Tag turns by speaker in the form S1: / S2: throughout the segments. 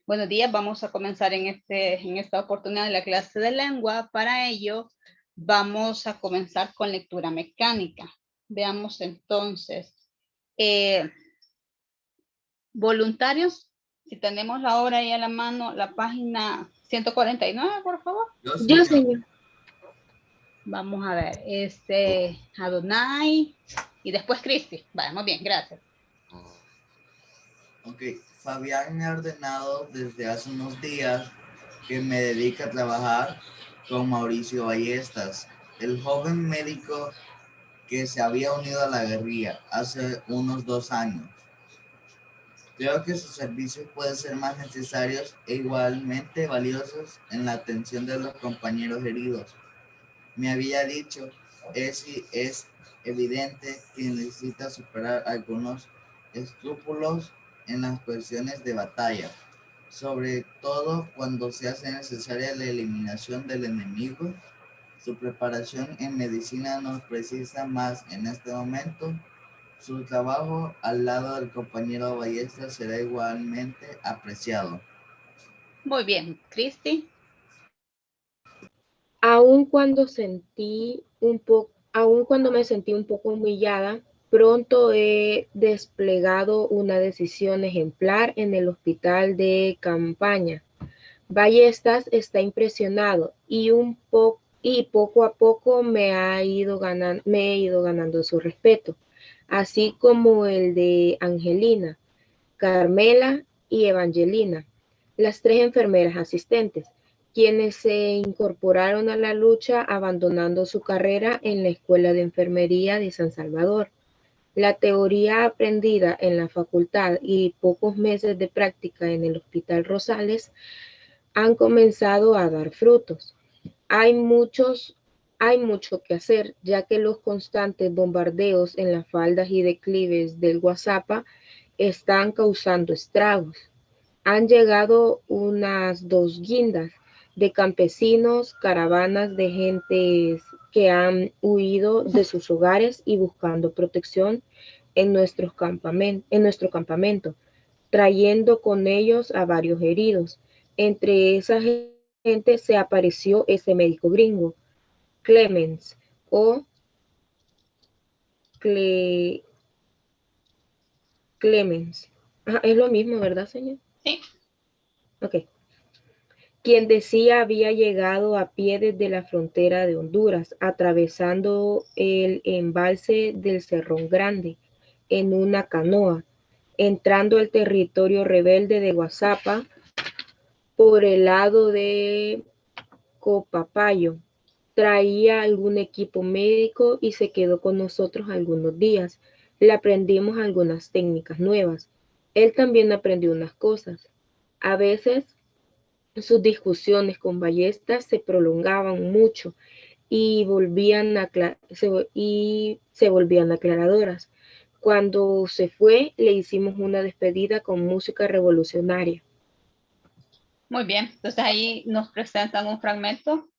S1: Buenos días, vamos a comenzar en esta oportunidad la clase de lengua. Para ello, vamos a comenzar con lectura mecánica. Veamos entonces. Voluntarios, si tenemos la hora ahí a la mano, la página 149, por favor.
S2: Yo, señor.
S1: Vamos a ver, Adonai y después Cristi. Vamos bien, gracias.
S2: Ok, Fabián me ha ordenado desde hace unos días que me dedique a trabajar con Mauricio Ballestas, el joven médico que se había unido a la guerrilla hace unos 2 años. Creo que sus servicios pueden ser más necesarios e igualmente valiosos en la atención de los compañeros heridos. Me había dicho, es evidente que necesita superar algunos escrúpulos en las cuestiones de batalla, sobre todo cuando se hace necesaria la eliminación del enemigo. Su preparación en medicina nos precisa más en este momento. Su trabajo al lado del compañero Ballesta será igualmente apreciado.
S1: Muy bien, Cristi.
S3: Aun cuando me sentí un poco humillada, pronto he desplegado una decisión ejemplar en el hospital de campaña. Ballestas está impresionado y poco a poco me he ido ganando su respeto, así como el de Angelina, Carmela y Evangelina, las 3 enfermeras asistentes, quienes se incorporaron a la lucha abandonando su carrera en la Escuela de Enfermería de San Salvador. La teoría aprendida en la facultad y pocos meses de práctica en el Hospital Rosales han comenzado a dar frutos. Hay mucho que hacer, ya que los constantes bombardeos en las faldas y declives del Guazapa están causando estragos. Han llegado unas 2 guindas de campesinos, caravanas de gentes que han huido de sus hogares y buscando protección en nuestro campamento, trayendo con ellos a varios heridos. Entre esa gente se apareció ese médico gringo, Clemens, o Cle Clemens. Ajá, es lo mismo, ¿verdad, señor?
S1: Sí.
S3: Ok. Quien decía había llegado a pie desde la frontera de Honduras, atravesando el embalse del Cerrón Grande en una canoa, entrando al territorio rebelde de Guazapa por el lado de Copapayo. Traía algún equipo médico y se quedó con nosotros algunos días. Le aprendimos algunas técnicas nuevas. Él también aprendió unas cosas. A veces sus discusiones con Ballesta se prolongaban mucho y se volvían aclaradoras. Cuando se fue, le hicimos una despedida con música revolucionaria.
S1: Muy bien, entonces ahí nos presentan un fragmento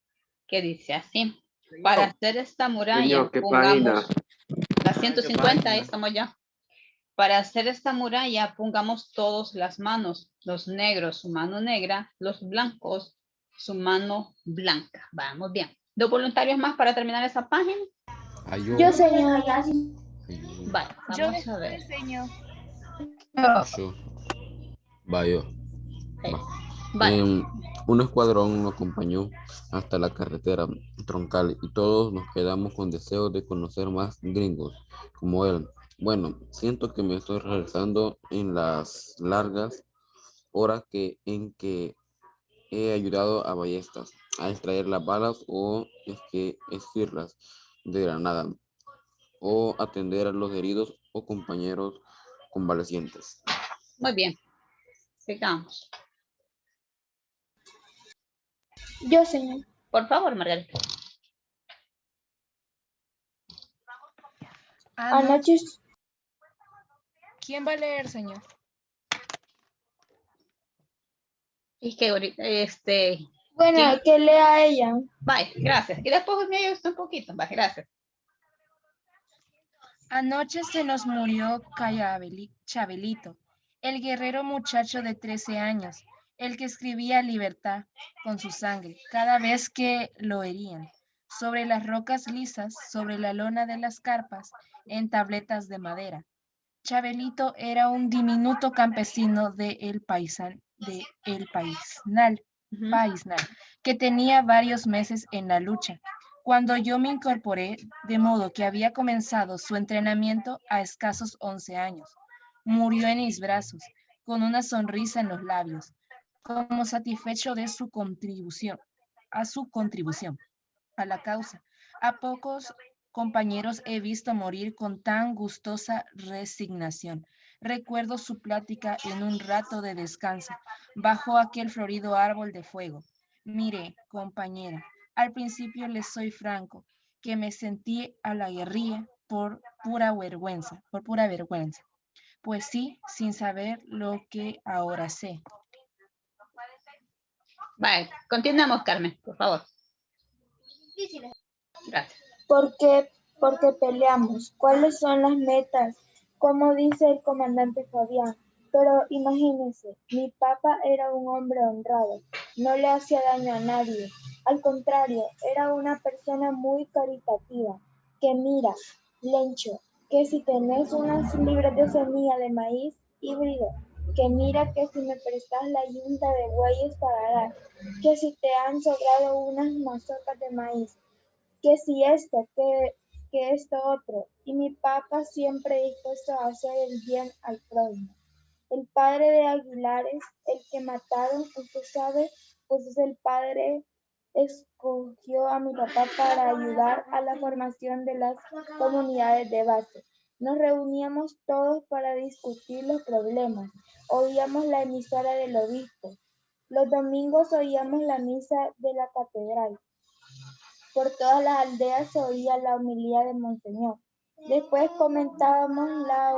S1: que dice así. Para hacer esta muralla, pongamos la 150, ahí estamos ya. Para hacer esta muralla, pongamos todos las manos, los negros su mano negra, los blancos su mano blanca. Vamos bien. 2 voluntarios más para terminar esa página.
S4: Yo, señor.
S1: Vale, vamos a ver.
S4: Señor.
S5: Vaya.
S1: Vale.
S5: Un escuadrón nos acompañó hasta la carretera troncal y todos nos quedamos con deseos de conocer más gringos como él. Bueno, siento que me estoy realizando en las largas horas en que he ayudado a Ballestas a extraer las balas o esquirlas de granada o atender a los heridos o compañeros convalecientes.
S1: Muy bien. Sigamos.
S4: Yo, señor.
S1: Por favor, Margarita.
S4: Anoche. ¿Quién va a leer, señor?
S1: Y que
S4: Bueno,
S1: ¿quién?
S4: que lea ella.
S1: Vale, gracias. Y después me ayuda un poquito. Vale, gracias.
S6: Anoche se nos murió Chabelito, el guerrero muchacho de 13 años. el que escribía libertad con su sangre cada vez que lo herían, sobre las rocas lisas, sobre la lona de las carpas, en tabletas de madera. Chabelito era un diminuto campesino de El Paisnal, que tenía varios meses en la lucha. Cuando yo me incorporé, de modo que había comenzado su entrenamiento a escasos 11 años, murió en mis brazos, con una sonrisa en los labios, como satisfecho de su contribución a la causa. A pocos compañeros he visto morir con tan gustosa resignación. Recuerdo su plática en un rato de descanso, bajo aquel florido árbol de fuego. Mire, compañera, al principio les soy franco, que me sentí a la guerrilla por pura vergüenza. Pues sí, sin saber lo que ahora sé.
S1: Vale, continuemos, Carmen, por favor. Gracias.
S4: ¿Por qué peleamos? ¿Cuáles son las metas? Como dice el comandante Fabián. Pero imagínense, mi papá era un hombre honrado, no le hacía daño a nadie. Al contrario, era una persona muy caritativa. Que mira, Lencho, que si tenés unas libras de semilla de maíz híbrido, que mira que si me prestas la yunta de bueyes para dar, que si te han sobrado unas mazorcas de maíz, que si esto, que esto otro. Y mi papá siempre dispuesto a hacer el bien al prójimo. El padre de Aguilares, el que mataron, usted sabe, pues es el padre, escogió a mi papá para ayudar a la formación de las comunidades de base. Nos reuníamos todos para discutir los problemas. Oíamos la emisora del obispo. Los domingos oíamos la misa de la catedral. Por todas las aldeas se oía la homilía de Monseñor. Después comentábamos la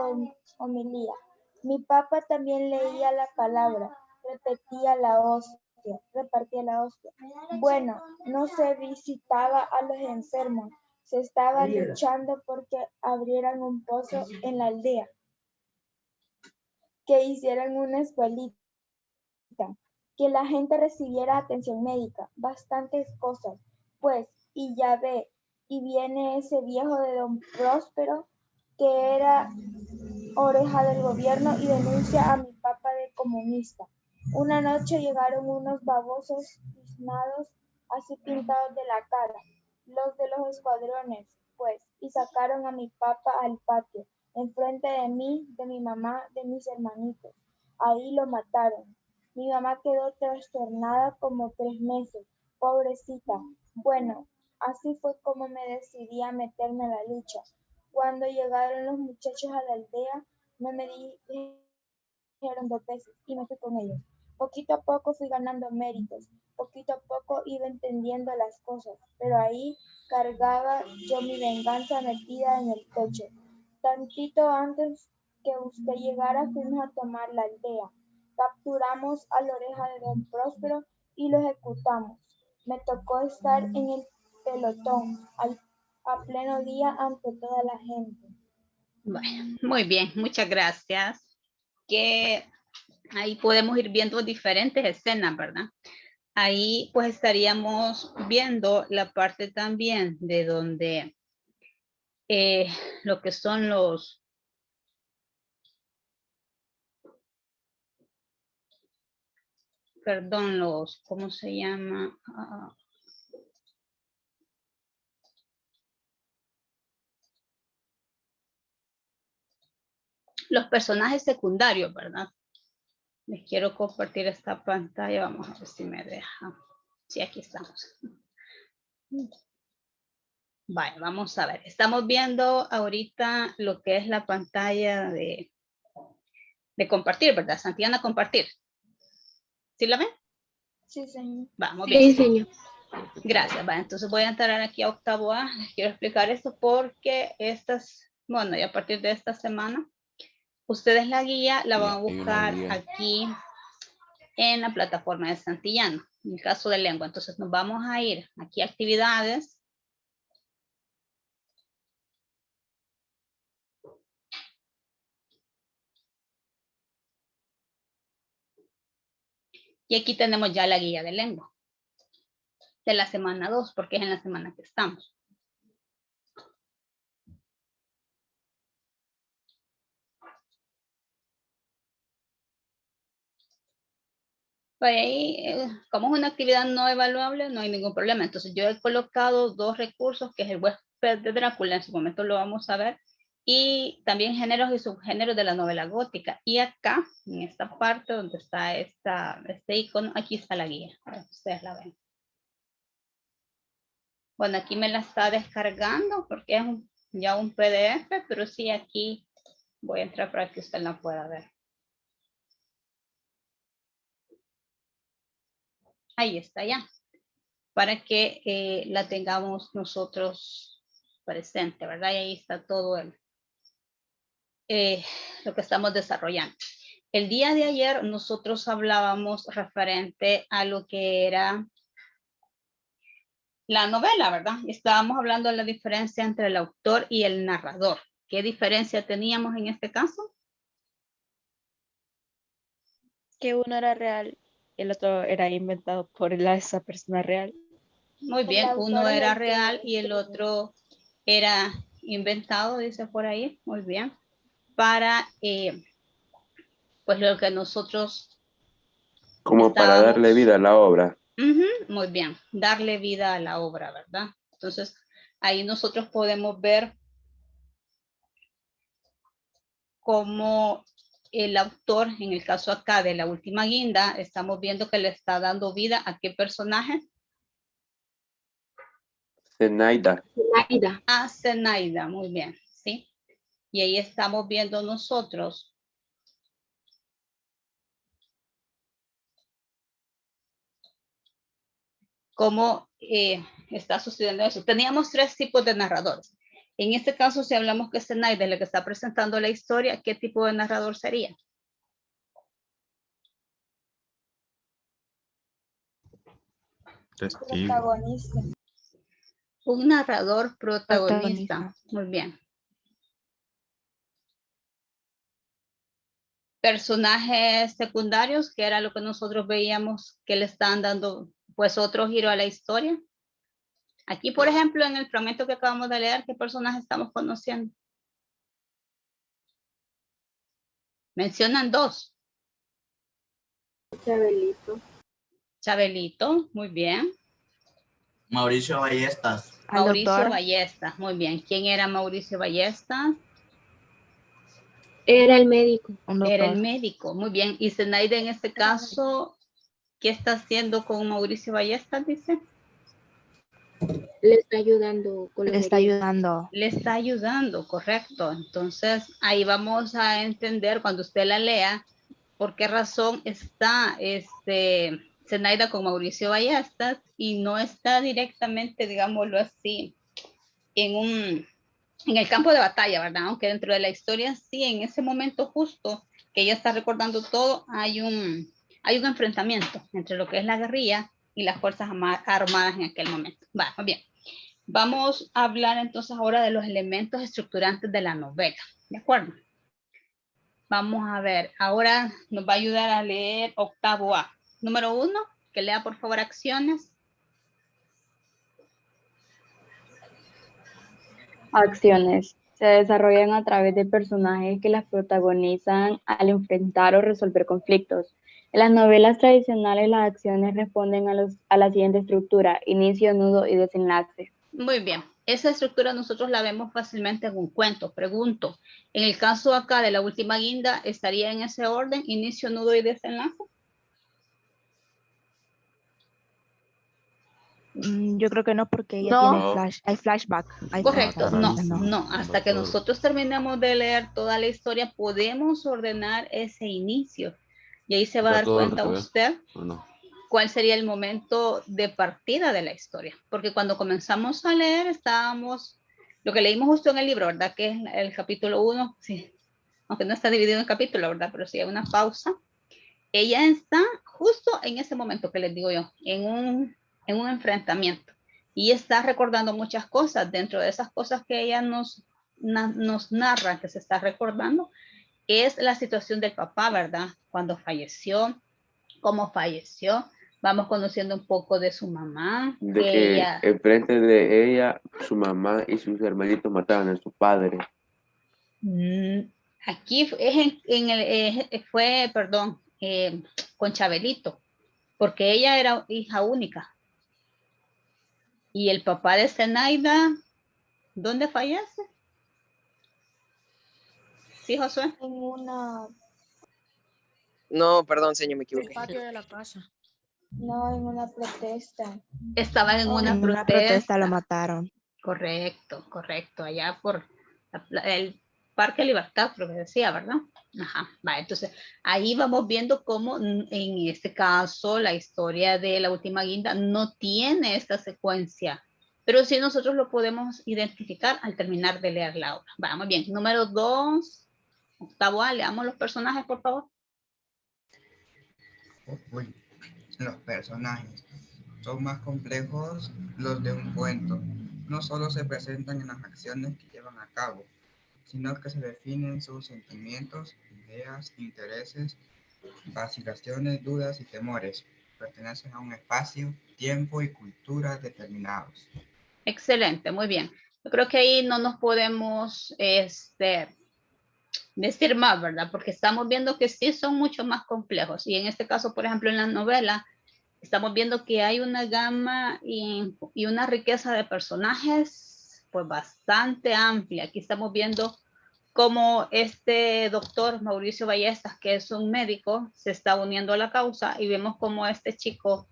S4: homilía. Mi papá también leía la palabra, repartía la hostia. Bueno, no se visitaba a los enfermos, se estaba luchando porque abrieran un pozo en la aldea, que hicieran una escuelita, que la gente recibiera atención médica, bastantes cosas, pues, y ya ve, y viene ese viejo de don Próspero, que era oreja del gobierno y denuncia a mi papá de comunista. Una noche llegaron unos babosos tiznados, así pintados de la cara, los de los escuadrones, pues, y sacaron a mi papá al patio, enfrente de mí, de mi mamá, de mis hermanitos. Ahí lo mataron. Mi mamá quedó trastornada como 3 meses, pobrecita. Bueno, así fue como me decidí a meterme a la lucha. Cuando llegaron los muchachos a la aldea, no me dijeron 2 veces y me fui con ellos. Poquito a poco fui ganando méritos, poquito a poco iba entendiendo las cosas, pero ahí cargaba yo mi venganza metida en el pecho. Tantito antes que usted llegara fuimos a tomar la aldea. Capturamos a la oreja de don Próspero y lo ejecutamos. Me tocó estar en el pelotón a pleno día ante toda la gente.
S1: Bueno, muy bien, muchas gracias. Que ahí podemos ir viendo diferentes escenas, ¿verdad? Ahí pues estaríamos viendo la parte también de donde lo que son los ¿cómo se llama? Los personajes secundarios, ¿verdad? Les quiero compartir esta pantalla, vamos a ver si me deja. Sí, aquí estamos. Vale, vamos a ver. Estamos viendo ahorita lo que es la pantalla de compartir, ¿verdad? Santillana, compartir. ¿Sí la ven?
S4: Sí, señor.
S1: Vamos bien.
S3: Sí, señor.
S1: Gracias. Va, entonces voy a entrar aquí a octavo A. Les quiero explicar esto porque bueno, y a partir de esta semana, ustedes la guía la van a buscar aquí en la plataforma de Santillana, en el caso de lengua. Entonces nos vamos a ir aquí a actividades. Y aquí tenemos ya la guía de lengua de la semana 2, porque es en la semana que estamos. Pues ahí, como es una actividad no evaluable, no hay ningún problema. Entonces yo he colocado 2 recursos, que es el huésped de Drácula, en su momento lo vamos a ver, y también géneros y subgéneros de la novela gótica. Y acá, en esta parte donde está este icono, aquí está la guía, para que ustedes la ven. Bueno, aquí me la está descargando porque es ya un PDF, pero sí aquí voy a entrar para que usted la pueda ver. Ahí está ya, para que la tengamos nosotros presente, ¿verdad? Y ahí está todo lo que estamos desarrollando. El día de ayer nosotros hablábamos referente a lo que era la novela, ¿verdad? Estábamos hablando de la diferencia entre el autor y el narrador. ¿Qué diferencia teníamos en este caso?
S7: Que uno era real y el otro era inventado por esa persona real.
S1: Muy bien, uno era real y el otro era inventado, dice por ahí, muy bien, para pues lo que nosotros
S8: como para darle vida a la obra.
S1: Muy bien, darle vida a la obra, ¿verdad? Entonces, ahí nosotros podemos ver cómo el autor, en el caso acá de La Última Guinda, estamos viendo que le está dando vida a qué personaje.
S8: Zenaida.
S1: A Zenaida, muy bien, ¿sí? Y ahí estamos viendo nosotros cómo está sucediendo eso. Teníamos 3 tipos de narradores. En este caso, si hablamos que Zenaida es la que está presentando la historia, ¿qué tipo de narrador sería?
S4: Protagonista.
S1: Un narrador protagonista. Muy bien. Personajes secundarios, que era lo que nosotros veíamos que le estaban dando pues otro giro a la historia. Aquí, por ejemplo, en el fragmento que acabamos de leer, ¿qué personajes estamos conociendo? Mencionan 2.
S3: Chabelito.
S1: Chabelito, muy bien.
S2: Mauricio Ballestas.
S1: Mauricio Ballestas, muy bien. ¿Quién era Mauricio Ballestas?
S3: Era el médico.
S1: Era el médico, muy bien. Y Zenaida en este caso, ¿qué está haciendo con Mauricio Ballestas, dice?
S3: Le está ayudando con
S7: Le está ayudando.
S1: Le está ayudando, correcto. Entonces, ahí vamos a entender cuando usted la lea por qué razón está Zenaida con Mauricio Ballestas y no está directamente, digámoslo así, en el campo de batalla, ¿verdad? Aunque dentro de la historia sí, en ese momento justo que ella está recordando todo, hay un enfrentamiento entre lo que es la guerrilla y las fuerzas armadas en aquel momento. Va, muy bien. Vamos a hablar entonces ahora de los elementos estructurantes de la novela, ¿de acuerdo? Vamos a ver, ahora nos va a ayudar a leer octavo A. Número 1, que lea por favor acciones.
S9: Acciones. Se desarrollan a través de personajes que las protagonizan al enfrentar o resolver conflictos. En las novelas tradicionales, las acciones responden a la siguiente estructura: inicio, nudo y desenlace.
S1: Muy bien. Esa estructura nosotros la vemos fácilmente en un cuento. Pregunto, en el caso acá de La Última Guinda, ¿estaría en ese orden, inicio, nudo y desenlace?
S7: Yo creo que no, porque ella tiene hay flashback.
S1: Correcto, no. Hasta que nosotros terminemos de leer toda la historia, podemos ordenar ese inicio. Y ahí se va a dar cuenta usted cuál sería el momento de partida de la historia. Porque cuando comenzamos a leer, lo que leímos justo en el libro, ¿verdad? Que es el capítulo 1, sí, aunque no está dividido en capítulos, ¿verdad? Pero sí hay una pausa. Ella está justo en ese momento que les digo yo, en un enfrentamiento. Y está recordando muchas cosas. Dentro de esas cosas que ella nos narra, que se está recordando, es la situación del papá, ¿verdad? Cuando falleció, cómo falleció. Vamos conociendo un poco de su mamá.
S8: De que enfrente de ella, su mamá y sus hermanitos mataban a su padre.
S1: Aquí fue, perdón, con Chabelito, porque ella era hija única. Y el papá de Zenaida, ¿dónde fallece? ¿Sí, Josué?
S4: En una...
S10: No, perdón, señor, me equivoqué.
S6: El patio de la casa.
S4: No, en una protesta.
S1: Estaba en una
S7: En una protesta lo mataron.
S1: Correcto, correcto. Allá por el Parque Libertad, creo que decía, ¿verdad? Ajá, va. Entonces, ahí vamos viendo cómo en este caso la historia de la última guinda no tiene esta secuencia, pero sí nosotros lo podemos identificar al terminar de leer la obra. Vamos bien. Número 2, octavo A, leamos los personajes, por favor.
S11: Uy, los personajes son más complejos los de un cuento. No solo se presentan en las acciones que llevan a cabo, sino que se definen sus sentimientos, ideas, intereses, vacilaciones, dudas y temores. Pertenecen a un espacio, tiempo y cultura determinados.
S1: Excelente, muy bien. Yo creo que ahí no nos podemos decir más, ¿verdad? Porque estamos viendo que sí son mucho más complejos. Y en este caso, por ejemplo, en la novela, estamos viendo que hay una gama y una riqueza de personajes pues bastante amplia. Aquí estamos viendo cómo este doctor Mauricio Ballestas, que es un médico, se está uniendo a la causa, y vemos cómo este chico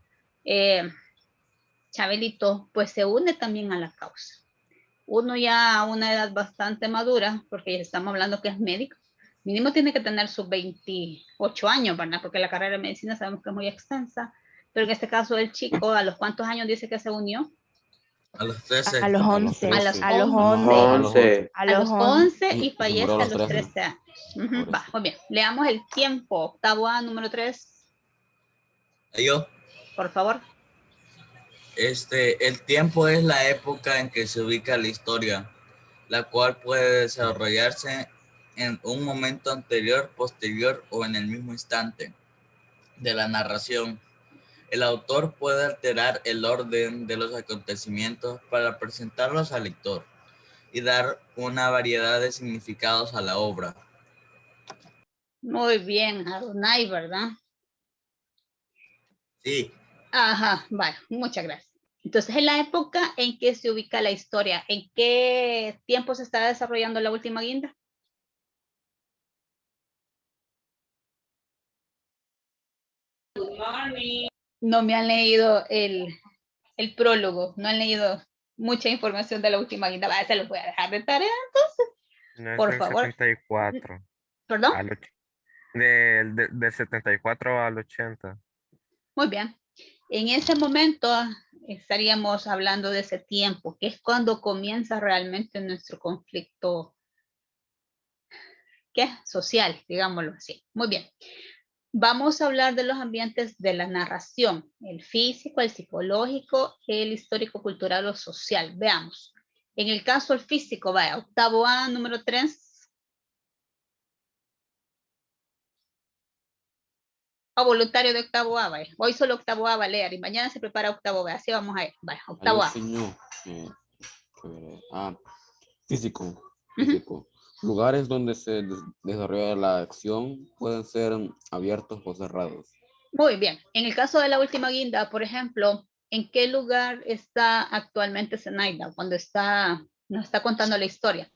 S1: Chabelito pues se une también a la causa. Uno ya a una edad bastante madura, porque ya estamos hablando que es médico, mínimo tiene que tener sus 28 años, ¿verdad? Porque la carrera de medicina sabemos que es muy extensa, pero en este caso el chico, ¿a los cuántos años dice que se unió?
S12: A los 13.
S7: A los 11.
S1: A los
S8: 11.
S1: A los 11 y fallece a los 13 años. Va, muy bien. Leamos el tiempo. Octavo A, número 3.
S12: Yo.
S1: Por favor.
S12: El tiempo es la época en que se ubica la historia, la cual puede desarrollarse en un momento anterior, posterior o en el mismo instante de la narración. El autor puede alterar el orden de los acontecimientos para presentarlos al lector y dar una variedad de significados a la obra.
S1: Muy bien, Adonai, ¿verdad?
S12: Sí.
S1: Ajá, vale, muchas gracias. Entonces, en la época en que se ubica la historia, ¿en qué tiempo se está desarrollando la última guinda? Good morning. No me han leído el prólogo, no han leído mucha información de la última guinda. Se los voy a dejar de tarea entonces.
S13: No, es
S1: por
S13: del
S1: favor.
S13: 74.
S1: ¿Perdón?
S13: Del 74 al 80.
S1: Muy bien. En ese momento estaríamos hablando de ese tiempo, que es cuando comienza realmente nuestro conflicto, ¿qué? Social, digámoslo así. Muy bien. Vamos a hablar de los ambientes de la narración, el físico, el psicológico, el histórico, cultural o social. Veamos. En el caso del físico, vaya, octavo A, número 3. O voluntario de octavo A, vaya. Hoy solo octavo A va a leer y mañana se prepara octavo B. Así vamos a ir. Vaya, octavo A.
S5: Físico. Lugares donde se desarrolla la acción pueden ser abiertos o cerrados.
S1: Muy bien. En el caso de la última guinda, por ejemplo, ¿en qué lugar está actualmente Zenaida cuando nos está contando la historia?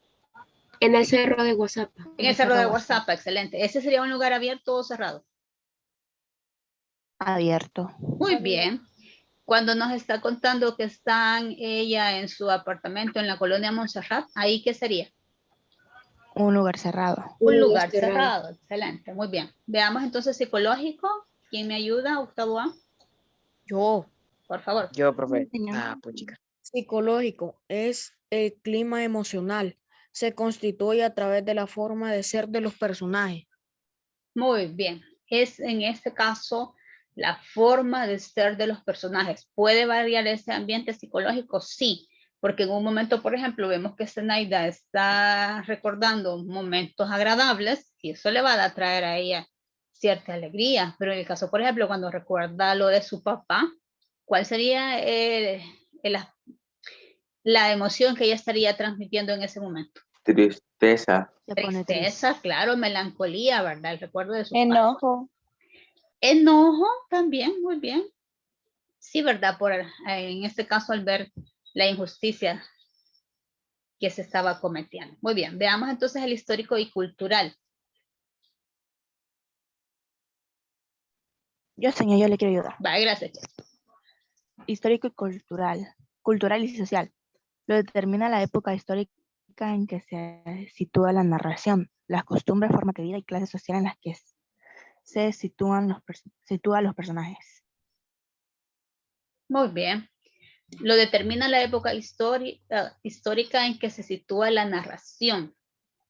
S3: En el cerro de Guazapa.
S1: En el cerro de Guazapa, excelente. ¿Ese sería un lugar abierto o cerrado?
S7: Abierto.
S1: Muy bien. Cuando nos está contando que están ella en su apartamento en la colonia Montserrat, ¿ahí qué sería?
S7: Un lugar cerrado.
S1: Un lugar cerrado, excelente, muy bien. Veamos entonces psicológico. ¿Quién me ayuda, octavo A?
S6: Yo.
S1: Por favor.
S10: Yo, profe. Pues chica.
S6: Psicológico es el clima emocional. Se constituye a través de la forma de ser de los personajes.
S1: Muy bien. Es en este caso la forma de ser de los personajes. ¿Puede variar ese ambiente psicológico? Sí, porque en un momento, por ejemplo, vemos que Zenaida está recordando momentos agradables y eso le va a traer a ella cierta alegría, pero en el caso, por ejemplo, cuando recuerda lo de su papá, ¿cuál sería la emoción que ella estaría transmitiendo en ese momento?
S8: Tristeza.
S1: Tristeza, claro, melancolía, ¿verdad? El recuerdo de su papá.
S4: Enojo.
S1: Enojo también, muy bien. Sí, ¿verdad? En este caso, al ver la injusticia que se estaba cometiendo. Muy bien, veamos entonces el histórico y cultural.
S7: Señor, yo le quiero ayudar.
S1: Vale, gracias.
S7: Histórico y cultural y social. Lo determina la época histórica en que se sitúa la narración, las costumbres, formas de vida y clases sociales en las que se sitúan los personajes.
S1: Muy bien. Lo determina la época histórica en que se sitúa la narración.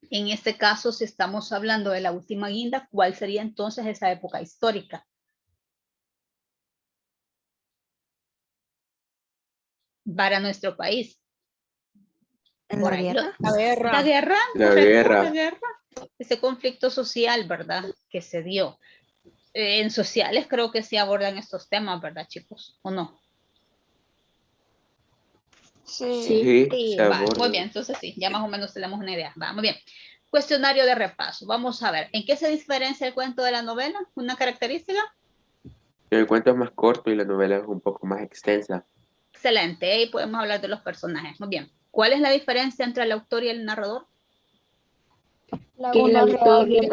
S1: En este caso, si estamos hablando de la última guinda, ¿cuál sería entonces esa época histórica? Para nuestro país.
S7: ¿En la guerra?
S1: La guerra. La guerra. Ese conflicto social, ¿verdad? Que se dio. En sociales creo que sí abordan estos temas, ¿verdad, chicos? ¿O no?
S8: Sí, se
S1: Va,
S8: aborda.
S1: muy bien, entonces sí, ya más o menos tenemos una idea. Va, muy bien. Cuestionario de repaso. Vamos a ver, ¿en qué se diferencia el cuento de la novela? ¿Una característica?
S8: El cuento es más corto y la novela es un poco más extensa.
S1: Excelente, ahí podemos hablar de los personajes. Muy bien. ¿Cuál es la diferencia entre el autor y el narrador?
S4: Que el autor
S3: y
S4: el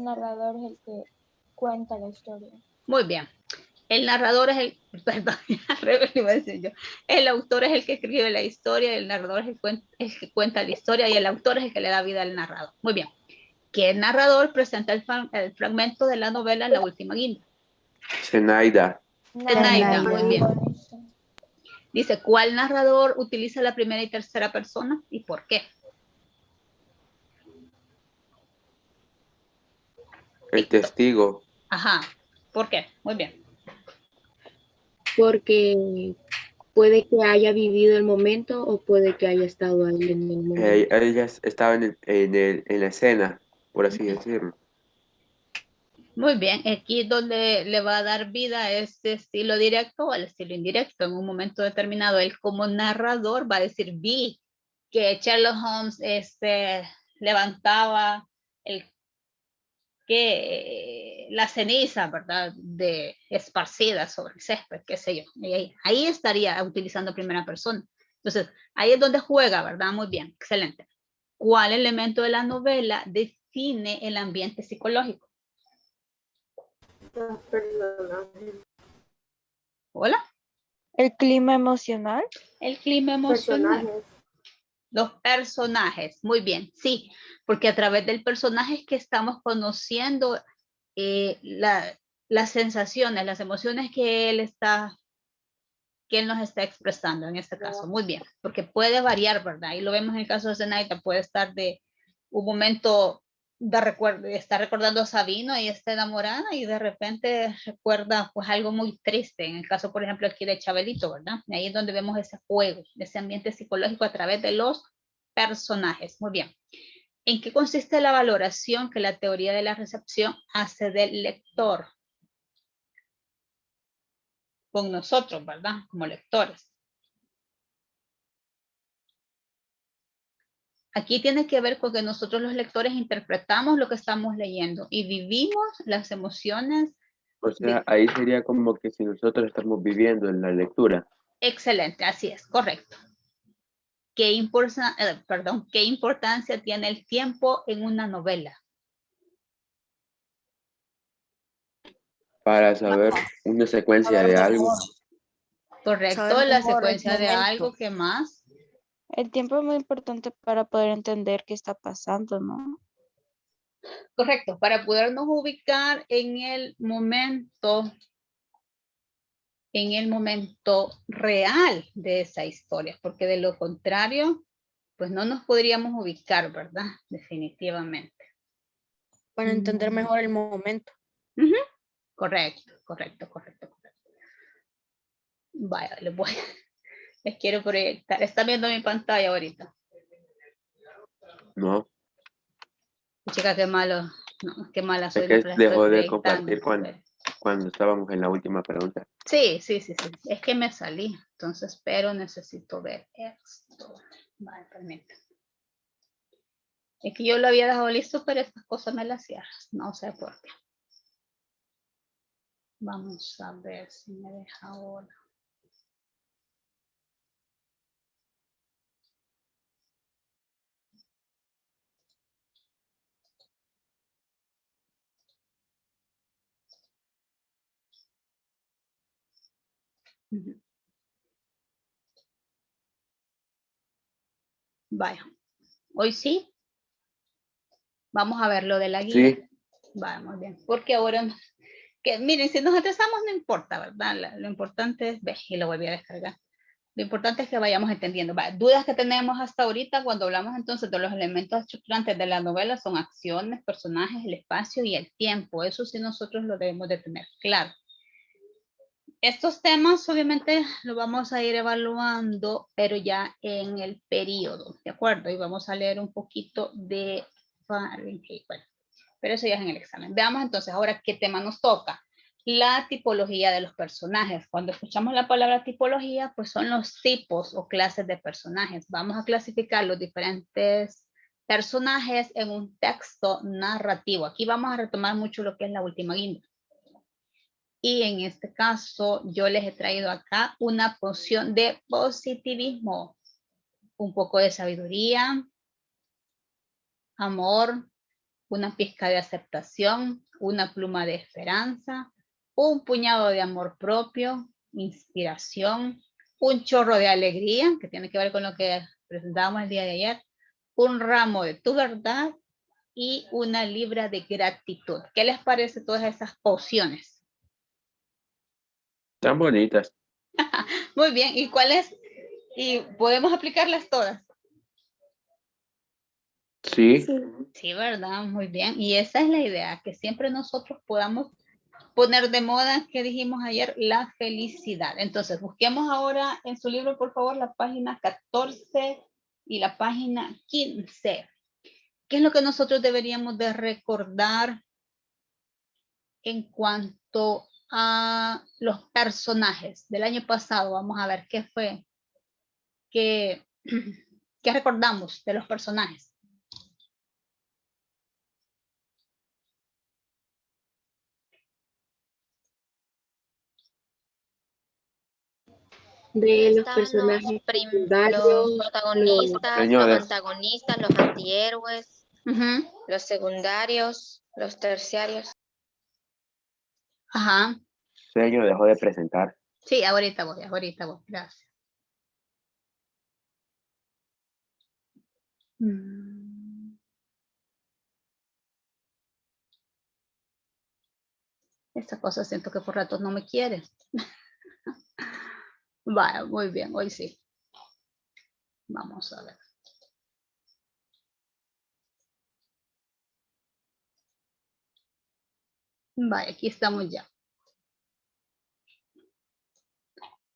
S4: narrador es el que cuenta la historia.
S1: Muy bien. El narrador es el, perdón, al revés iba a decir yo. El autor es el que escribe la historia, el narrador es el que cuenta la historia y el autor es el que le da vida al narrador. Muy bien. ¿Qué narrador presenta el fragmento de la novela La última guinda?
S8: Zenaida.
S1: Zenaida, muy bien. Dice, ¿cuál narrador utiliza la primera y tercera persona y por qué?
S8: El testigo.
S1: Ajá, ¿por qué? Muy bien.
S3: Porque puede que haya vivido el momento o puede que haya estado ahí en el momento.
S8: Ella estaba en la escena, por así decirlo.
S1: Muy bien, aquí donde le va a dar vida a este estilo directo o al estilo indirecto. En un momento determinado, él como narrador va a decir, vi que Sherlock Holmes levantaba la ceniza, ¿verdad? Esparcida sobre el césped, qué sé yo. Y ahí estaría utilizando primera persona. Entonces, ahí es donde juega, ¿verdad? Muy bien, excelente. ¿Cuál elemento de la novela define el ambiente psicológico?
S3: Los personajes.
S1: Hola.
S7: ¿El clima emocional?
S1: El clima emocional. Los personajes, muy bien, sí, porque a través del personaje es que estamos conociendo las sensaciones, las emociones que él nos está expresando en este caso. Muy bien, porque puede variar, ¿verdad? Y lo vemos en el caso de Zenaida, puede estar de un momento está recordando a Sabino y está enamorada y de repente recuerda pues algo muy triste, en el caso por ejemplo aquí de Chabelito, ¿verdad? Y ahí es donde vemos ese juego, ese ambiente psicológico a través de los personajes. Muy bien. ¿En qué consiste la valoración que la teoría de la recepción hace del lector? Con nosotros, ¿verdad? Como lectores. Aquí tiene que ver con que nosotros los lectores interpretamos lo que estamos leyendo y vivimos las emociones.
S8: O sea, ahí sería como que si nosotros estamos viviendo en la lectura.
S1: Excelente, así es, correcto. ¿Qué importancia tiene el tiempo en una novela?
S8: Para saber una secuencia de algo.
S1: Correcto, la secuencia de algo, ¿qué más?
S7: El tiempo es muy importante para poder entender qué está pasando, ¿no?
S1: Correcto, para podernos ubicar en el momento real de esa historia, porque de lo contrario, pues no nos podríamos ubicar, ¿verdad? Definitivamente.
S7: Para entender mejor el momento.
S1: Correcto. Vaya, les quiero proyectar. ¿Están viendo mi pantalla ahorita?
S8: No.
S1: Chica, qué malo. No, qué mala
S8: Es
S1: soy,
S8: que
S1: no te la
S8: dejó
S1: estoy
S8: de
S1: proyectando.
S8: compartir cuando estábamos en la última pregunta.
S1: Sí. Es que me salí. Entonces, pero necesito ver esto. Vale, permítame. Es que yo lo había dejado listo, pero estas cosas me las cierras. No sé por qué. Vamos a ver si me deja ahora. Ujú. Vaya. Hoy sí. Vamos a ver lo de la guía.
S8: Sí.
S1: Vamos bien. Porque ahora, que miren, si nos atrasamos no importa, ¿verdad? Lo importante es, ve, y lo volví a descargar. Lo importante es que vayamos entendiendo. Va, dudas que tenemos hasta ahorita cuando hablamos entonces de los elementos estructurantes de la novela son acciones, personajes, el espacio y el tiempo. Eso sí nosotros lo debemos de tener claro. Estos temas obviamente lo vamos a ir evaluando, pero ya en el periodo, ¿de acuerdo? Y vamos a leer un poquito de Fahrenheit. Bueno, pero eso ya es en el examen. Veamos entonces ahora qué tema nos toca. La tipología de los personajes. Cuando escuchamos la palabra tipología, pues son los tipos o clases de personajes. Vamos a clasificar los diferentes personajes en un texto narrativo. Aquí vamos a retomar mucho lo que es la última guinda. Y en este caso, yo les he traído acá una poción de positivismo. Un poco de sabiduría, amor, una pizca de aceptación, una pluma de esperanza, un puñado de amor propio, inspiración, un chorro de alegría, que tiene que ver con lo que presentábamos el día de ayer, un ramo de tu verdad y una libra de gratitud. ¿Qué les parece todas esas pociones?
S8: Tan bonitas.
S1: Muy bien, ¿y cuáles? ¿Y podemos aplicarlas todas?
S8: Sí.
S1: Sí, ¿verdad? Muy bien. Y esa es la idea, que siempre nosotros podamos poner de moda, que dijimos ayer, la felicidad. Entonces, busquemos ahora en su libro, por favor, la página 14 y la página 15. ¿Qué es lo que nosotros deberíamos de recordar en cuanto a los personajes del año pasado? Vamos a ver qué fue, qué recordamos de los personajes.
S3: De los
S14: Están
S3: personajes
S14: los
S3: secundarios,
S14: protagonistas, los
S8: Señores.
S14: antagonistas, los antihéroes, los secundarios, los terciarios.
S1: Ajá.
S8: Señor, dejó de presentar.
S1: Sí, ahorita voy, gracias. Esta cosa siento que por ratos no me quiere. Vaya, muy bien, hoy sí. Vamos a ver. Vaya, aquí estamos ya.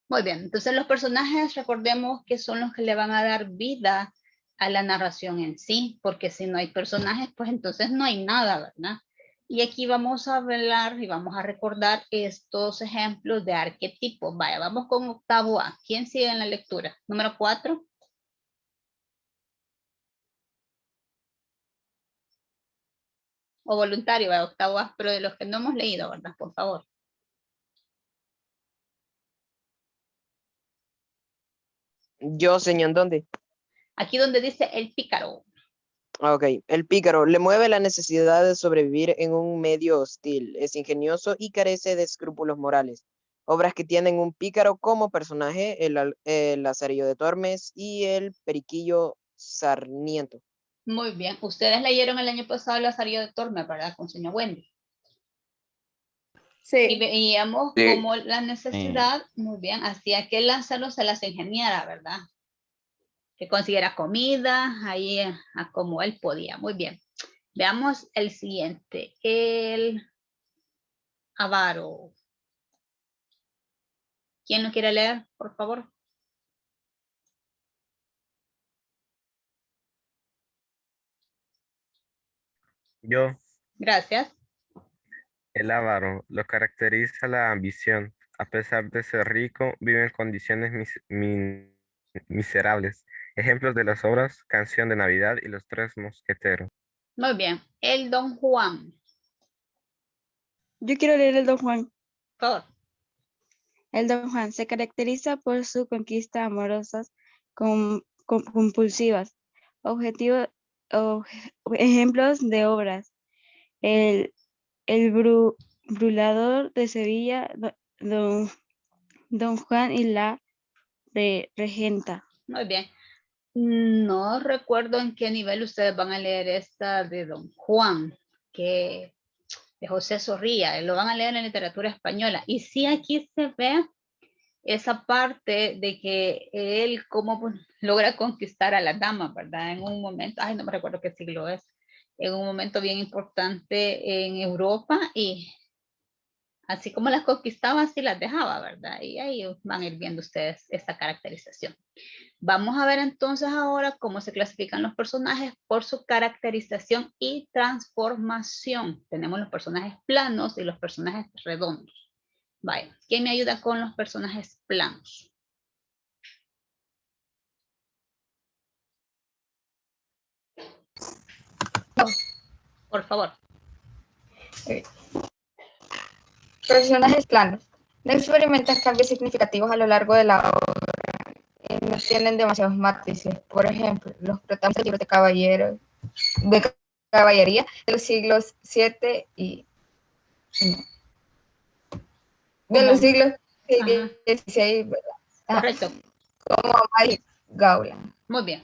S1: Muy bien, entonces los personajes recordemos que son los que le van a dar vida a la narración en sí, porque si no hay personajes, pues entonces no hay nada, ¿verdad? Y aquí vamos a hablar y vamos a recordar estos ejemplos de arquetipos. Vaya, vamos con octavo A. ¿Quién sigue en la lectura? Número 4. O voluntario, vaya, octavo A, pero de los que no hemos leído, ¿verdad? Por favor.
S10: Yo, señor, ¿dónde?
S1: Aquí donde dice el pícaro.
S10: Ok, el pícaro le mueve la necesidad de sobrevivir en un medio hostil, es ingenioso y carece de escrúpulos morales. Obras que tienen un pícaro como personaje, el Lazarillo de Tormes y el Periquillo Sarniento.
S1: Muy bien. Ustedes leyeron el año pasado el Lazarillo de Tormes, ¿verdad? Con señor Wendy.
S4: Sí.
S1: Y veíamos cómo la necesidad, muy bien, hacía que Lázaro se las ingeniara, ¿verdad? Que consiguiera comida, ahí a como él podía. Muy bien. Veamos el siguiente. El avaro. ¿Quién lo quiere leer, por favor?
S13: Yo.
S1: Gracias.
S13: El avaro lo caracteriza la ambición. A pesar de ser rico, vive en condiciones miserables. Ejemplos de las obras Canción de Navidad y Los Tres Mosqueteros.
S1: Muy bien. El Don Juan.
S15: Yo quiero leer el Don Juan.
S1: Por favor.
S15: El Don Juan se caracteriza por sus conquistas amorosas compulsivas. Ejemplos de obras. El Brulador de Sevilla, Don Juan y la Regenta.
S1: Muy bien. No recuerdo en qué nivel ustedes van a leer esta de Don Juan, que de José Zorrilla, lo van a leer en literatura española. Y sí, aquí se ve esa parte de que él cómo logra conquistar a la dama, ¿verdad? En un momento, ay, no me recuerdo qué siglo es, en un momento bien importante en Europa, y así como las conquistaba, así las dejaba, ¿verdad? Y ahí van a ir viendo ustedes esta caracterización. Vamos a ver entonces ahora cómo se clasifican los personajes por su caracterización y transformación. Tenemos los personajes planos y los personajes redondos. Vaya, ¿quién me ayuda con los personajes planos? Por favor.
S16: Personajes planos. No experimentan cambios significativos a lo largo de la obra. No tienen demasiados matices. Por ejemplo, los protagonistas de caballería de los siglos 7 y... de los siglos 16, ¿verdad?
S1: Correcto.
S16: Como Mari Gaula.
S1: Muy bien.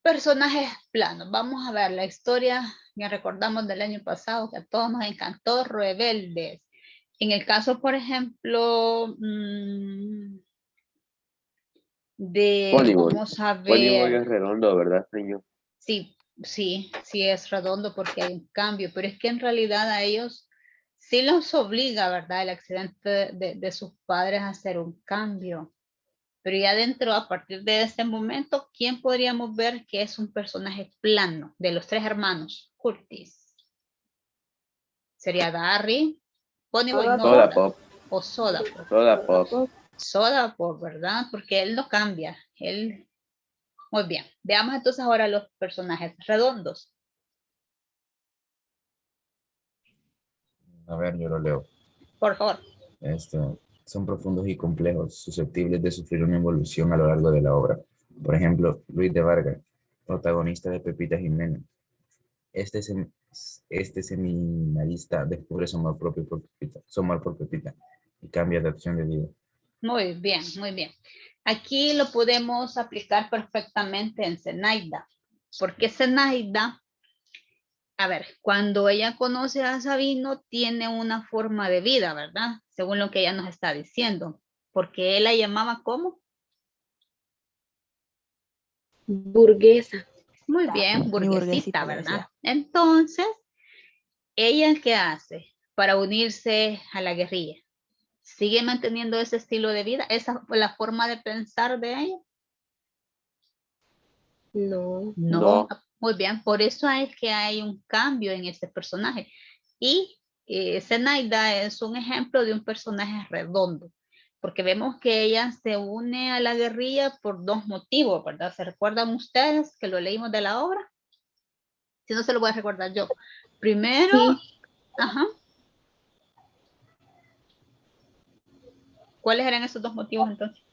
S1: Personajes planos. Vamos a ver la historia que recordamos del año pasado, que a todos nos encantó, Rebeldes. En el caso, por ejemplo, vamos a ver...
S8: Polígono es redondo, ¿verdad, señor?
S1: Sí, sí es redondo porque hay un cambio, pero es que en realidad a ellos sí los obliga, ¿verdad? El accidente de sus padres a hacer un cambio. Pero ya dentro, a partir de este momento, ¿quién podríamos ver que es un personaje plano de los tres hermanos? Curtis. ¿Sería Darry? Ponyboy no,
S8: Soda Pop.
S1: o Soda Pop.
S8: Soda Pop.
S1: Soda Pop, ¿verdad? Porque él no cambia. Él... Muy bien. Veamos entonces ahora los personajes redondos.
S17: A ver, yo lo leo.
S1: Por favor.
S17: Son profundos y complejos, susceptibles de sufrir una evolución a lo largo de la obra. Por ejemplo, Luis de Vargas, protagonista de Pepita Jiménez. Este seminarista descubre su amor por Pepita y cambia de opción de vida.
S1: Muy bien, muy bien. Aquí lo podemos aplicar perfectamente en Zenaida, porque Zenaida, a ver, cuando ella conoce a Sabino, tiene una forma de vida, ¿verdad? Según lo que ella nos está diciendo, porque él la llamaba ¿cómo?
S3: Burguesa.
S1: Muy bien, burguesita, ¿verdad? Entonces, ¿ella qué hace para unirse a la guerrilla? ¿Sigue manteniendo ese estilo de vida? ¿Esa fue la forma de pensar de ella?
S3: No.
S1: No. Muy bien, por eso es que hay un cambio en este personaje. Y Zenaida es un ejemplo de un personaje redondo, porque vemos que ella se une a la guerrilla por dos motivos, ¿verdad? ¿Se recuerdan ustedes que lo leímos de la obra? Si no, se lo voy a recordar yo. Primero, ajá. ¿Cuáles eran esos dos motivos entonces?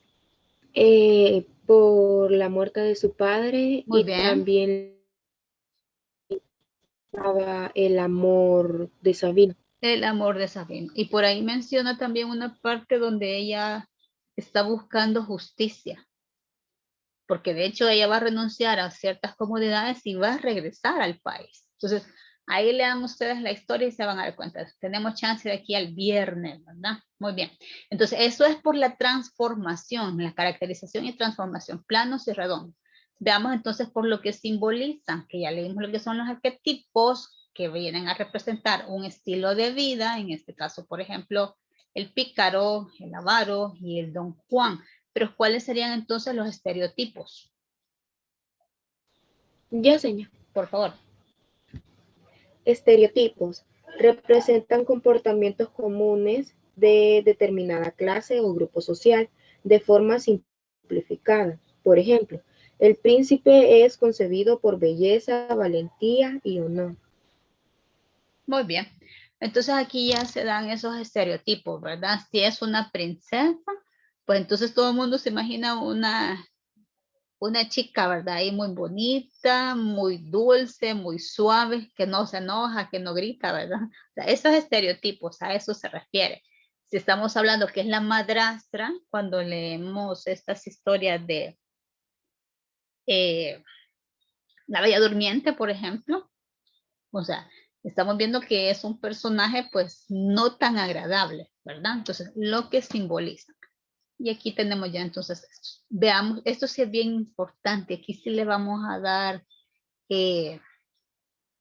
S3: Por la muerte de su padre.
S1: Muy
S3: y
S1: bien.
S3: También estaba el amor de Sabino.
S1: El amor de Sabino. Y por ahí menciona también una parte donde ella está buscando justicia. Porque de hecho ella va a renunciar a ciertas comodidades y va a regresar al país. Entonces, ahí lean ustedes la historia y se van a dar cuenta. Tenemos chance de aquí al viernes, ¿verdad? Muy bien. Entonces, eso es por la transformación, la caracterización y transformación, planos y redondos. Veamos entonces por lo que simbolizan, que ya leímos lo que son los arquetipos que vienen a representar un estilo de vida, en este caso, por ejemplo, el pícaro, el avaro y el don Juan. Pero ¿cuáles serían entonces los estereotipos?
S3: Ya, señor.
S1: Por favor.
S3: Estereotipos. Representan comportamientos comunes de determinada clase o grupo social de forma simplificada. Por ejemplo, el príncipe es concebido por belleza, valentía y honor.
S1: Muy bien. Entonces aquí ya se dan esos estereotipos, ¿verdad? Si es una princesa, pues entonces todo el mundo se imagina una chica, ¿verdad? Ahí muy bonita, muy dulce, muy suave, que no se enoja, que no grita, ¿verdad? O sea, esos estereotipos, a eso se refiere. Si estamos hablando que es la madrastra, cuando leemos estas historias de La Bella Durmiente, por ejemplo, o sea, estamos viendo que es un personaje pues no tan agradable, ¿verdad? Entonces, lo que simboliza. Y aquí tenemos ya entonces esto. Veamos, esto sí es bien importante. Aquí sí le vamos a dar,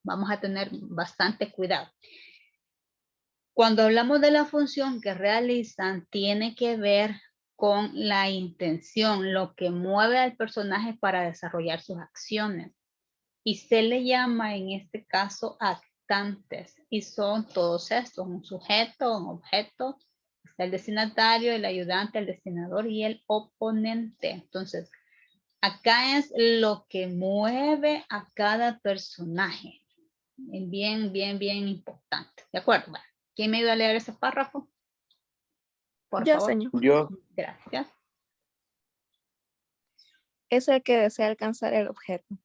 S1: vamos a tener bastante cuidado. Cuando hablamos de la función que realizan, tiene que ver con la intención, lo que mueve al personaje para desarrollar sus acciones. Y se le llama en este caso actantes. Y son todos estos, un sujeto, un objeto, está el destinatario, el ayudante, el destinador y el oponente. Entonces, acá es lo que mueve a cada personaje. Bien, bien, bien importante. ¿De acuerdo? Bueno, ¿quién me ayuda a leer ese párrafo? Por favor.
S18: Señor.
S8: Yo.
S1: Gracias.
S18: Es el que desea alcanzar el objeto.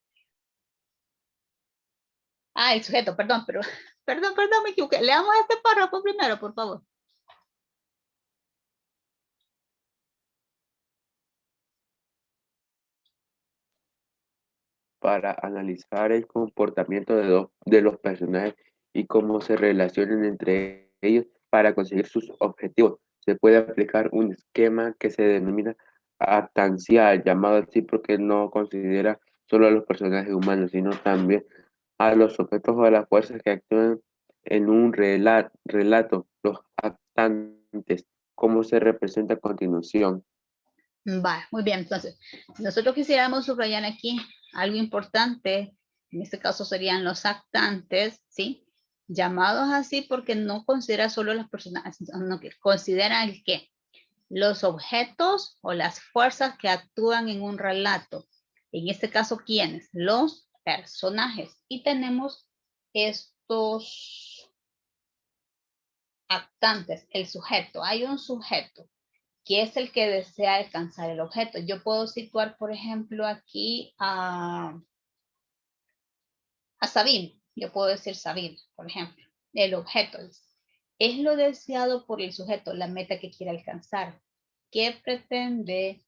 S1: Ah, el sujeto, perdón, pero perdón, me equivoqué. Leamos este párrafo primero, por favor.
S8: Para analizar el comportamiento de los personajes y cómo se relacionan entre ellos para conseguir sus objetivos. Se puede aplicar un esquema que se denomina actancial, llamado así porque no considera solo a los personajes humanos, sino también a los objetos o a las fuerzas que actúan en un relato, los actantes, cómo se representa a continuación.
S1: Va, muy bien. Entonces, nosotros quisiéramos subrayar aquí algo importante. En este caso serían los actantes, ¿sí? Llamados así porque no considera solo las personas, sino que considera el qué. Los objetos o las fuerzas que actúan en un relato. En este caso, ¿quiénes? Los personajes. Y tenemos estos actantes, el sujeto. Hay un sujeto que es el que desea alcanzar el objeto. Yo puedo situar, por ejemplo, aquí a Sabino. Yo puedo decir Sabino, por ejemplo. El objeto es lo deseado por el sujeto, la meta que quiere alcanzar. ¿Qué pretende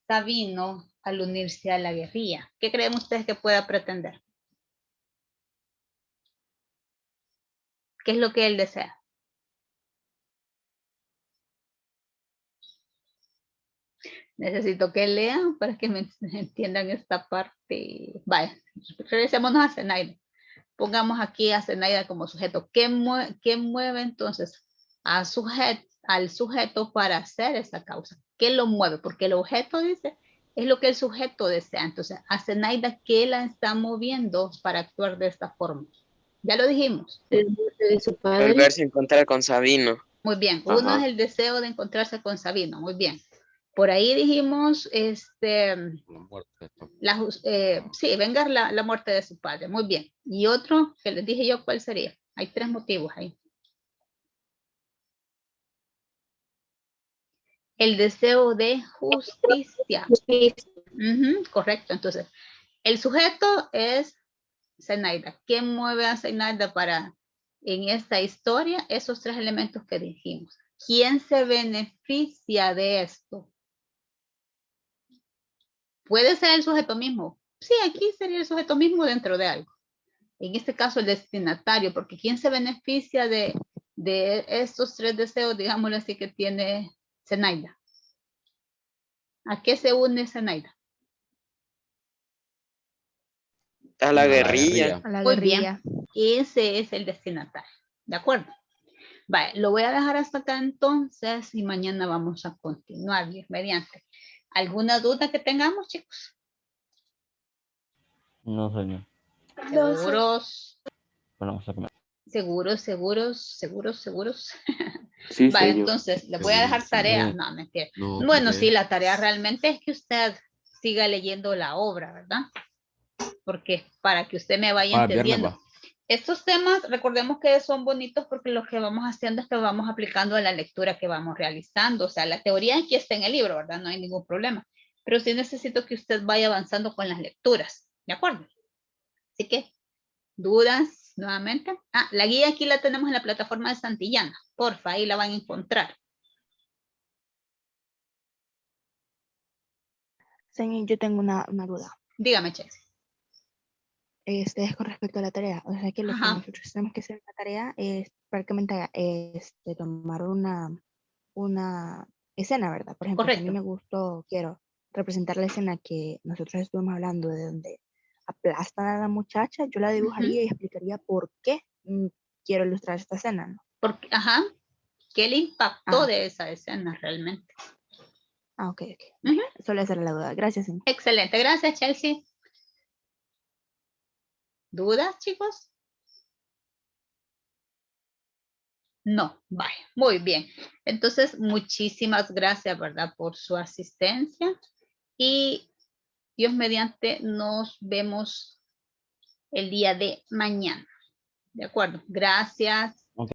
S1: Sabino al unirse a la guerrilla? ¿Qué creen ustedes que pueda pretender? ¿Qué es lo que él desea? Necesito que lean para que me entiendan esta parte. Vaya, regresémonos a Zenaida. Pongamos aquí a Zenaida como sujeto. ¿Qué mueve entonces al sujeto para hacer esa causa? ¿Qué lo mueve? Porque el objeto dice, es lo que el sujeto desea. Entonces, a Zenaida, ¿qué la está moviendo para actuar de esta forma? Ya lo dijimos.
S3: De su padre.
S10: Volverse a encontrar con Sabino.
S1: Muy bien. Uno es el deseo de encontrarse con Sabino. Muy bien. Por ahí dijimos, sí, vengar la muerte de su padre. Muy bien. Y otro que les dije yo, ¿cuál sería? Hay 3 motivos ahí. El deseo de justicia. Correcto. Entonces, el sujeto es Zenaida. ¿Qué mueve a Zenaida para, en esta historia, esos 3 elementos que dijimos? ¿Quién se beneficia de esto? Puede ser el sujeto mismo. Sí, aquí sería el sujeto mismo dentro de algo. En este caso, el destinatario, porque ¿quién se beneficia de estos 3 deseos, digámoslo así, que tiene Zenaida? ¿A qué se une Zenaida?
S10: A la guerrilla.
S7: A la
S1: Muy
S7: guerrilla.
S1: bien. Ese es el destinatario. ¿De acuerdo? Vale, lo voy a dejar hasta acá entonces y mañana vamos a continuar, Dios mediante. ¿Alguna duda que tengamos, chicos?
S19: No, señor.
S1: ¿Seguros?
S19: problemas.
S1: Seguros.
S8: Sí,
S1: Vale,
S8: señor.
S1: entonces, le voy a dejar tarea. No, mentira. Bueno, sí, la tarea realmente es que usted siga leyendo la obra, ¿verdad? Porque para que usted me vaya entendiendo. Estos temas, recordemos que son bonitos porque lo que vamos haciendo es que vamos aplicando a la lectura que vamos realizando. O sea, la teoría aquí está en el libro, ¿verdad? No hay ningún problema. Pero sí necesito que usted vaya avanzando con las lecturas, ¿de acuerdo? Así que, ¿dudas nuevamente? Ah, la guía aquí la tenemos en la plataforma de Santillana. Porfa, ahí la van a encontrar.
S7: Señor, yo tengo una duda.
S1: Dígame, Chelsea.
S7: Es con respecto a la tarea. O sea, que lo que nosotros tenemos que hacer en la tarea es prácticamente tomar una escena, ¿verdad? Por ejemplo, si a mí me gustó, quiero representar la escena que nosotros estuvimos hablando de donde aplastan a la muchacha, yo la dibujaría y explicaría por qué quiero ilustrar esta escena, ¿no?
S1: Porque, ¿qué le impactó de esa escena realmente?
S7: Ok. Solo esa era la duda. Gracias, señor.
S1: Excelente, gracias, Chelsea. ¿Dudas, chicos? No, vaya, muy bien. Entonces, muchísimas gracias, ¿verdad? Por su asistencia. Y Dios mediante, nos vemos el día de mañana. ¿De acuerdo? Gracias.